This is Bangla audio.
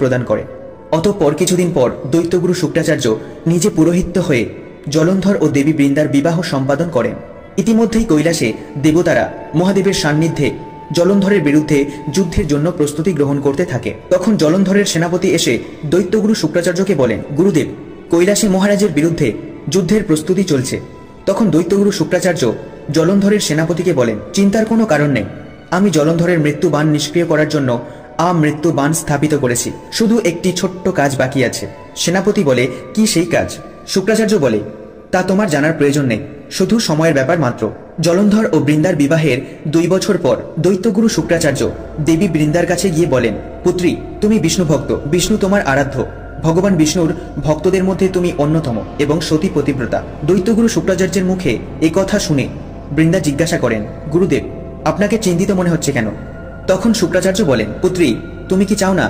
প্রদান করেন। অতঃপর কিছুদিন পর দৈত্যগুরু শুক্রাচার্য নিজে পুরোহিত্য হয়ে জলন্ধর ও দেবী বৃন্দার বিবাহ সম্পাদন করেন। ইতিমধ্যেই কৈলাসে দেবতারা মহাদেবের সান্নিধ্যে জলন্ধরের বিরুদ্ধে যুদ্ধের জন্য প্রস্তুতি গ্রহণ করতে থাকে। তখন জলন্ধরের সেনাপতি এসে দৈত্যগুরু শুক্রাচার্যকে বলেন, গুরুদেব, কৈলাসে মহারাজের বিরুদ্ধে যুদ্ধের প্রস্তুতি চলছে। তখন দৈত্যগুরু শুক্রাচার্য জলন্ধরের সেনাপতিকে বলেন, চিন্তার কোনো কারণ নেই, আমি জলন্ধরের মৃত্যু বাণ নিষ্ক্রিয় করার জন্য মৃত্যু বাণ স্থাপিত করেছি, শুধু একটি ছোট্ট কাজ বাকি আছে। সেনাপতি বলে, কি সেই কাজ? শুক্রাচার্য বলে, তা তোমার জানার প্রয়োজন নেই, শুধু সময়ের ব্যাপার মাত্র। জলন্ধর ও বৃন্দার বিবাহের 2 বছর পর দৈত্যগুরু শুক্রাচার্য দেবী বৃন্দার কাছে গিয়ে বলেন, পুত্রী, তুমি বিষ্ণু ভক্ত, বিষ্ণু তোমার আরাধ্য, ভগবান বিষ্ণুর ভক্তদের মধ্যে তুমি অন্যতম এবং সতী পতিব্রতা। দৈত্যগুরু শুক্রাচার্যের মুখে এ কথা শুনে বৃন্দা জিজ্ঞাসা করেন, গুরুদেব, আপনাকে চিন্তিত মনে হচ্ছে কেন? তখন শুক্রাচার্য বলেন, পুত্রী, তুমি কি চাও না